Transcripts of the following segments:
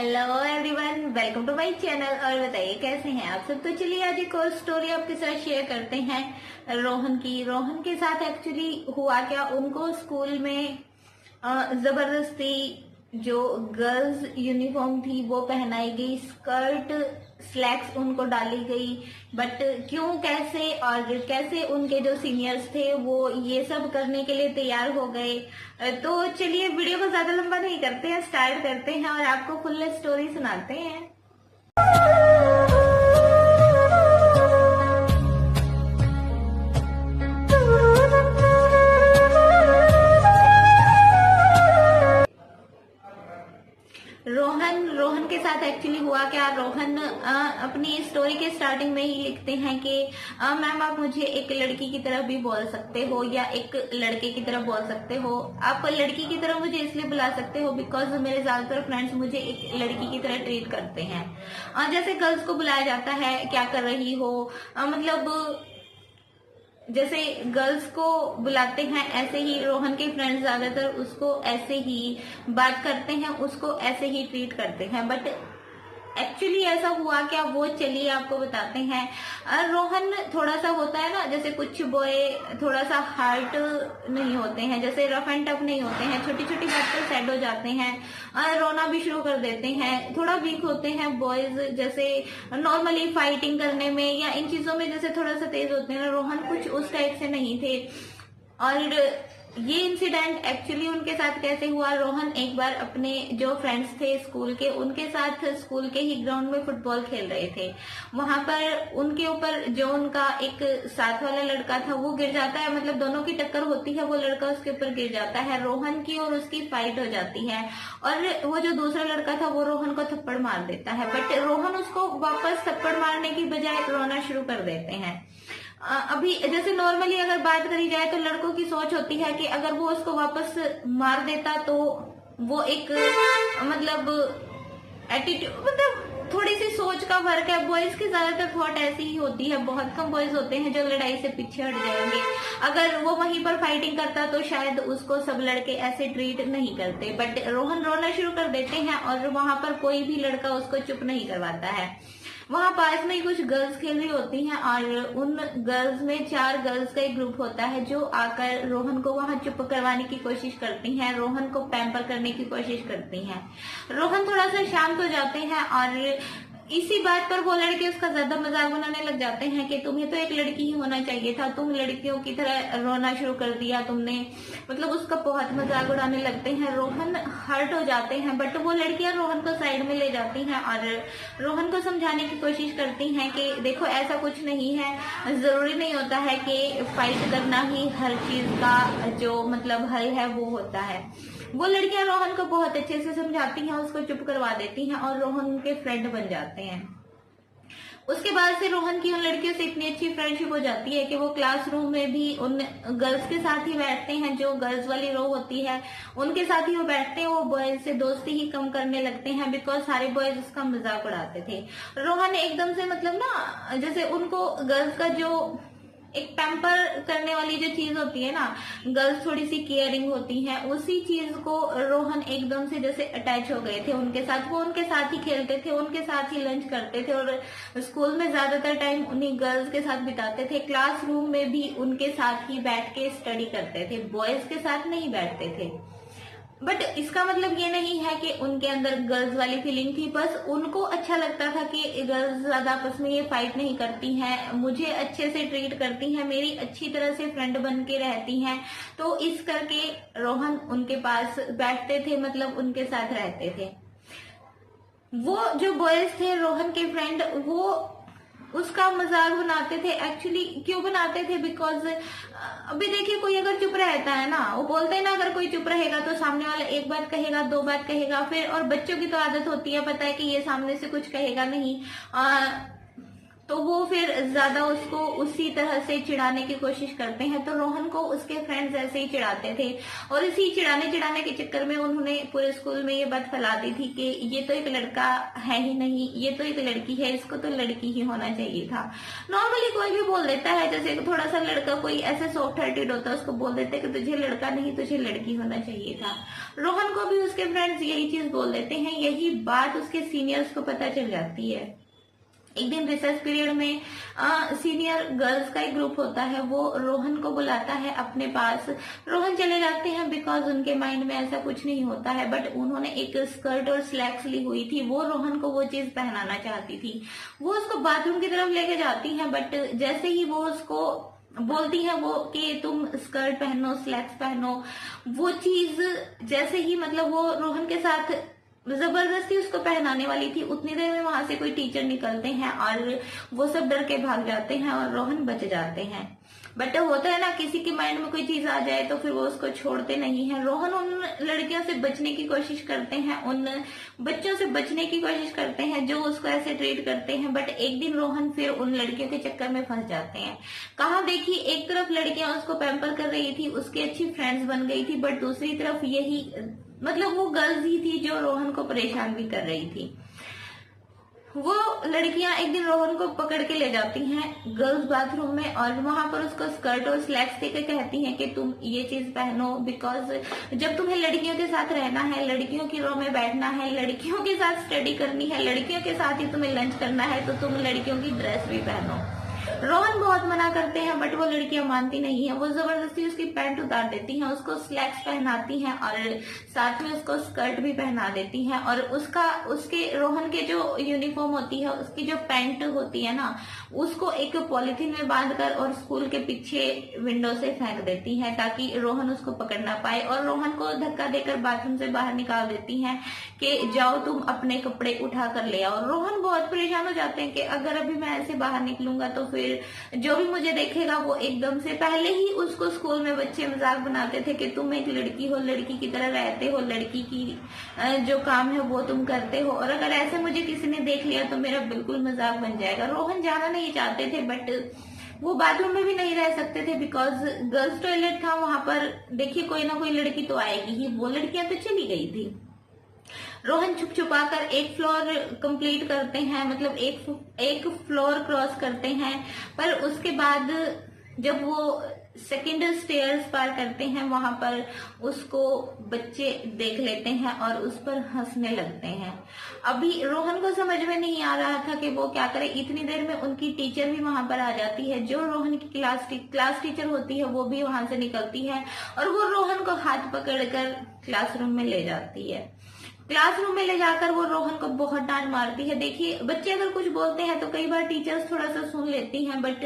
Hello everyone, welcome to my channel. और बताइए कैसे हैं आप सब। तो चलिए आज एक और स्टोरी आपके साथ शेयर करते हैं रोहन की। रोहन के साथ एक्चुअली हुआ क्या, उनको स्कूल में जबरदस्ती जो गर्ल्स यूनिफॉर्म थी वो पहनाई गई, स्कर्ट स्लैक्स उनको डाली गई। बट क्यों, कैसे और कैसे उनके जो सीनियर्स थे वो ये सब करने के लिए तैयार हो गए। तो चलिए वीडियो को ज्यादा लंबा नहीं करते हैं, स्टार्ट करते हैं और आपको फुल स्टोरी सुनाते हैं। रोहन के साथ एक्चुअली हुआ क्या, रोहन अपनी स्टोरी के स्टार्टिंग में ही लिखते हैं कि मैम आप मुझे एक लड़की की तरह भी बोल सकते हो या एक लड़के की तरह बोल सकते हो। आप लड़की की तरह मुझे इसलिए बुला सकते हो बिकॉज मेरे ज्यादातर फ्रेंड्स मुझे एक लड़की की तरह ट्रीट करते हैं। जैसे गर्ल्स को बुलाया जाता है क्या कर रही हो, मतलब जैसे गर्ल्स को बुलाते हैं ऐसे ही रोहन के फ्रेंड्स ज्यादातर उसको ऐसे ही बात करते हैं, उसको ऐसे ही ट्रीट करते हैं। बट एक्चुअली ऐसा हुआ क्या, वो चलिए आपको बताते हैं। रोहन थोड़ा सा होता है ना, जैसे कुछ बॉय थोड़ा सा हार्ट नहीं होते हैं, जैसे रफ एंड टफ नहीं होते हैं, छोटी छोटी बात पर सेट हो जाते हैं, रोना भी शुरू कर देते हैं, थोड़ा वीक होते हैं बॉयज, जैसे नॉर्मली फाइटिंग करने में या इन चीजों में जैसे थोड़ा सा तेज होते हैं। रोहन कुछ उस टाइप से नहीं थे। और ये इंसिडेंट एक्चुअली उनके साथ कैसे हुआ, रोहन एक बार अपने जो फ्रेंड्स थे स्कूल के उनके साथ स्कूल के ही ग्राउंड में फुटबॉल खेल रहे थे। वहां पर उनके ऊपर जो उनका एक साथ वाला लड़का था वो गिर जाता है, मतलब दोनों की टक्कर होती है, वो लड़का उसके ऊपर गिर जाता है, रोहन की और उसकी फाइट हो जाती है और वो जो दूसरा लड़का था वो रोहन को थप्पड़ मार देता है। बट रोहन उसको वापस थप्पड़ मारने की बजाय रोना शुरू कर देते हैं। अभी जैसे नॉर्मली अगर बात करी जाए तो लड़कों की सोच होती है कि अगर वो उसको वापस मार देता तो वो एक मतलब एटीट्यूड, मतलब थोड़ी सी सोच का फर्क है। बॉयज की ज्यादातर थॉट ऐसी ही होती है, बहुत कम बॉयज होते हैं जो लड़ाई से पीछे हट जाएंगे। अगर वो वहीं पर फाइटिंग करता तो शायद उसको सब लड़के ऐसे ट्रीट नहीं करते। बट रोहन रोना शुरू कर देते हैं और वहां पर कोई भी लड़का उसको चुप नहीं करवाता है। वहां पास में कुछ गर्ल्स खेल रही होती हैं और उन गर्ल्स में 4 गर्ल्स का एक ग्रुप होता है जो आकर रोहन को वहां चुप करवाने की कोशिश करती हैं, रोहन को पैम्पर करने की कोशिश करती हैं। रोहन थोड़ा सा शांत हो जाते हैं और इसी बात पर वो लड़के उसका ज्यादा मजाक बनाने लग जाते हैं कि तुम्हें तो एक लड़की ही होना चाहिए था, तुम लड़कियों की तरह रोना शुरू कर दिया तुमने, मतलब उसका बहुत मजाक उड़ाने लगते हैं। रोहन हर्ट हो जाते हैं बट वो लड़कियां रोहन को साइड में ले जाती हैं और रोहन को समझाने की कोशिश करती हैं कि देखो ऐसा कुछ नहीं है, जरूरी नहीं होता है कि फाइट करना ही हर चीज का जो मतलब हल है वो होता है। वो लड़कियां रोहन को बहुत अच्छे से समझाती हैं, उसको चुप करवा देती हैं और रोहन के फ्रेंड बन जाते हैं। उसके बाद से रोहन की उन लड़कियों से इतनी अच्छी फ्रेंडशिप हो जाती है कि वो क्लासरूम में भी उन गर्ल्स के साथ ही बैठते हैं, जो गर्ल्स वाली रो होती है उनके साथ ही वो बैठते हैं। वो बॉयज से दोस्ती ही कम करने लगते हैं बिकॉज सारे बॉयज उसका मजाक उड़ाते थे। रोहन एकदम से मतलब ना, जैसे उनको गर्ल्स का जो एक पैम्पर करने वाली जो चीज होती है ना, गर्ल्स थोड़ी सी केयरिंग होती हैं, उसी चीज को रोहन एकदम से जैसे अटैच हो गए थे उनके साथ। वो उनके साथ ही खेलते थे, उनके साथ ही लंच करते थे और स्कूल में ज्यादातर टाइम उन्हीं गर्ल्स के साथ बिताते थे। क्लासरूम में भी उनके साथ ही बैठ के स्टडी करते थे, बॉयज के साथ नहीं बैठते थे। बट इसका मतलब ये नहीं है कि उनके अंदर गर्ल्स वाली फीलिंग थी, बस उनको अच्छा लगता था कि गर्ल्स ज्यादा आपस में ये फाइट नहीं करती हैं, मुझे अच्छे से ट्रीट करती हैं, मेरी अच्छी तरह से फ्रेंड बन के रहती हैं, तो इस करके रोहन उनके पास बैठते थे, मतलब उनके साथ रहते थे। वो जो बॉयज थे रोहन के फ्रेंड, वो उसका मजाक बनाते थे। एक्चुअली क्यों बनाते थे, बिकॉज अभी देखिए कोई अगर चुप रहता है ना, वो बोलते हैं ना अगर कोई चुप रहेगा तो सामने वाला एक बात कहेगा, 2 बात कहेगा, फिर और बच्चों की तो आदत होती है, पता है कि ये सामने से कुछ कहेगा नहीं, तो वो फिर ज्यादा उसको उसी तरह से चिढ़ाने की कोशिश करते हैं। तो रोहन को उसके फ्रेंड्स ऐसे ही चिढ़ाते थे और इसी चिढ़ाने चिढ़ाने के चक्कर में उन्होंने पूरे स्कूल में ये बात फैला दी थी कि ये तो एक लड़का है ही नहीं, ये तो एक लड़की है, इसको तो लड़की ही होना चाहिए था। नॉर्मली कोई भी बोल देता है, जैसे थोड़ा सा लड़का कोई ऐसे सॉफ्ट हार्टेड होता है उसको बोल देते कि तुझे लड़का नहीं तुझे लड़की होना चाहिए था। रोहन को भी उसके फ्रेंड्स यही चीज बोल देते हैं। यही बात उसके सीनियर्स को पता चल जाती है। एक दिन रिसर्च पीरियड में सीनियर गर्ल्स का एक ग्रुप होता है, वो रोहन को बुलाता है अपने पास। रोहन चले जाते हैं बिकॉज उनके माइंड में ऐसा कुछ नहीं होता है, बट उन्होंने एक स्कर्ट और स्लैक्स ली हुई थी, वो रोहन को वो चीज पहनाना चाहती थी। वो उसको बाथरूम की तरफ लेके जाती हैं, बट जैसे ही वो उसको बोलती है वो कि तुम स्कर्ट पहनो स्लैक्स पहनो, वो चीज जैसे ही मतलब वो रोहन के साथ जबरदस्ती उसको पहनाने वाली थी, उतनी देर में वहां से कोई टीचर निकलते हैं और वो सब डर के भाग जाते हैं और रोहन बच जाते हैं। बट होता है ना, किसी के माइंड में कोई चीज आ जाए तो फिर वो उसको छोड़ते नहीं है। रोहन उन लड़कियों से बचने की कोशिश करते हैं, उन बच्चों से बचने की कोशिश करते हैं जो उसको ऐसे ट्रीट करते हैं। बट एक दिन रोहन फिर उन लड़कियों के चक्कर में फंस जाते हैं। कहा देखिए, एक तरफ लड़कियां उसको पैम्पर कर रही थी, उसकी अच्छी फ्रेंड्स बन गई थी, बट दूसरी तरफ यही मतलब वो गर्ल्स ही थी जो रोहन को परेशान भी कर रही थी। वो लड़कियां एक दिन रोहन को पकड़ के ले जाती हैं गर्ल्स बाथरूम में और वहां पर उसको स्कर्ट और स्लैक्स देके कहती हैं कि तुम ये चीज पहनो, बिकॉज जब तुम्हें लड़कियों के साथ रहना है, लड़कियों की रो में बैठना है, लड़कियों के साथ स्टडी करनी है, लड़कियों के साथ ही तुम्हें लंच करना है, तो तुम लड़कियों की ड्रेस भी पहनो। रोहन बहुत मना करते हैं बट वो लड़कियां मानती नहीं है। वो जबरदस्ती उसकी पैंट उतार देती हैं, उसको स्लैक्स पहनाती हैं और साथ में उसको स्कर्ट भी पहना देती हैं। और उसके रोहन के जो यूनिफॉर्म होती है, उसकी जो पैंट होती है ना, उसको एक पॉलिथीन में बांधकर और स्कूल के पीछे विंडो से फेंक देती हैं ताकि रोहन उसको पकड़ ना पाए। और रोहन को धक्का देकर बाथरूम से बाहर निकाल देती हैं कि जाओ तुम अपने कपड़े उठा कर ले आओ। रोहन बहुत परेशान हो जाते हैं कि अगर अभी मैं ऐसे बाहर निकलूंगा तो फिर जो भी मुझे देखेगा वो एकदम से, पहले ही उसको स्कूल में बच्चे मजाक बनाते थे कि तुम एक लड़की हो, लड़की की तरह रहते हो, लड़की की जो काम है वो तुम करते हो, और अगर ऐसे मुझे किसी ने देख लिया तो मेरा बिल्कुल मजाक बन जाएगा। रोहन जाना नहीं चाहते थे बट वो बाथरूम में भी नहीं रह सकते थे बिकॉज गर्ल्स टॉयलेट था वहां पर। देखिए कोई ना कोई लड़की तो आएगी ही, वो लड़कियां तो चली गई थी। रोहन छुप छुपा कर एक फ्लोर कंप्लीट करते हैं, मतलब एक फ्लोर क्रॉस करते हैं, पर उसके बाद जब वो सेकेंड स्टेयर्स पार करते हैं वहां पर उसको बच्चे देख लेते हैं और उस पर हंसने लगते हैं। अभी रोहन को समझ में नहीं आ रहा था कि वो क्या करे। इतनी देर में उनकी टीचर भी वहां पर आ जाती है, जो रोहन की क्लास टीचर होती है, वो भी वहां से निकलती है और वो रोहन को हाथ पकड़कर क्लासरूम में ले जाती है। क्लासरूम में ले जाकर वो रोहन को बहुत डांट मारती है। देखिए बच्चे अगर कुछ बोलते हैं तो कई बार टीचर्स थोड़ा सा सुन लेती हैं, बट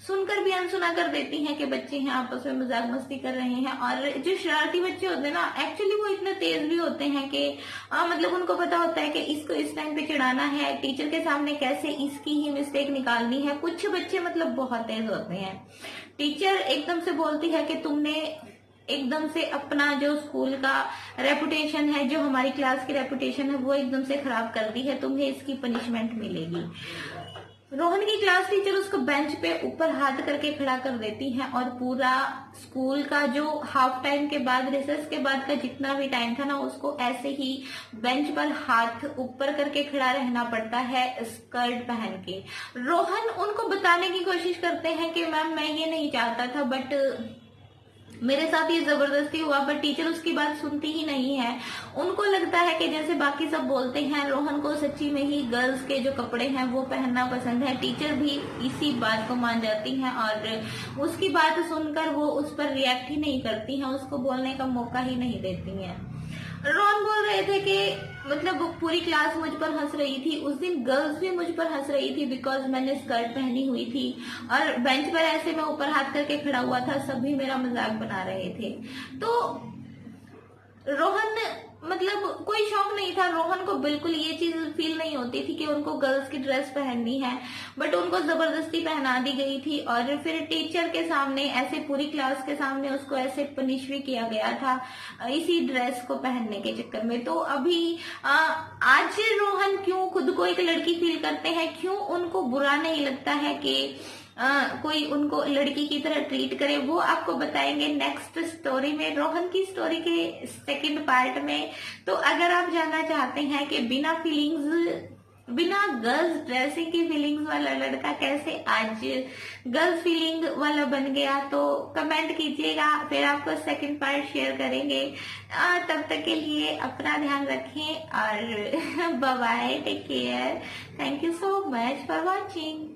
सुनकर भी अनसुना कर देती हैं कि बच्चे हैं आपस में मजाक मस्ती कर रहे हैं। और जो शरारती बच्चे होते हैं ना, एक्चुअली वो इतने तेज भी होते हैं कि मतलब उनको पता होता है कि इसको इस टाइम पे चिढ़ाना है, टीचर के सामने कैसे इसकी ही मिस्टेक निकालनी है। कुछ बच्चे मतलब बहुत तेज होते हैं। टीचर एकदम से बोलती है कि तुमने एकदम से अपना जो स्कूल का रेपुटेशन है, जो हमारी क्लास की रेपुटेशन है, वो एकदम से खराब कर दी है, तुम्हें इसकी पनिशमेंट मिलेगी। रोहन की क्लास टीचर उसको बेंच पे ऊपर हाथ करके खड़ा कर देती है और पूरा स्कूल का जो हाफ टाइम के बाद, रिसेस के बाद का जितना भी टाइम था ना, उसको ऐसे ही बेंच पर हाथ ऊपर करके खड़ा रहना पड़ता है स्कर्ट पहन के। रोहन उनको बताने की कोशिश करते हैं कि मैम मैं ये नहीं चाहता था, बट मेरे साथ ये जबरदस्ती हुआ, बट टीचर उसकी बात सुनती ही नहीं है। उनको लगता है कि जैसे बाकी सब बोलते हैं, रोहन को सच्ची में ही गर्ल्स के जो कपड़े हैं वो पहनना पसंद है। टीचर भी इसी बात को मान जाती हैं और उसकी बात सुनकर वो उस पर रिएक्ट ही नहीं करती हैं, उसको बोलने का मौका ही नहीं देती हैं। रोहन बोल रहे थे कि मतलब पूरी क्लास मुझ पर हंस रही थी, उस दिन गर्ल्स भी मुझ पर हंस रही थी बिकॉज मैंने स्कर्ट पहनी हुई थी और बेंच पर ऐसे मैं ऊपर हाथ करके खड़ा हुआ था, सभी मेरा मजाक बना रहे थे। तो रोहन मतलब कोई शौक नहीं था। रोहन को बिल्कुल ये चीज फील नहीं होती थी कि उनको गर्ल्स की ड्रेस पहननी है, बट उनको जबरदस्ती पहना दी गई थी और फिर टीचर के सामने ऐसे पूरी क्लास के सामने उसको ऐसे पनिश भी किया गया था इसी ड्रेस को पहनने के चक्कर में। तो अभी आज रोहन क्यों खुद को एक लड़की फील करते हैं, क्यों उनको बुरा नहीं लगता है कि कोई उनको लड़की की तरह ट्रीट करे, वो आपको बताएंगे नेक्स्ट स्टोरी में, रोहन की स्टोरी के सेकंड पार्ट में। तो अगर आप जानना चाहते हैं कि बिना गर्ल्स ड्रेसिंग की फीलिंग्स वाला लड़का कैसे आज गर्ल्स फीलिंग वाला बन गया, तो कमेंट कीजिएगा, फिर आपको सेकंड पार्ट शेयर करेंगे। तब तक के लिए अपना ध्यान रखें और bye bye, take care, thank you so much for watching.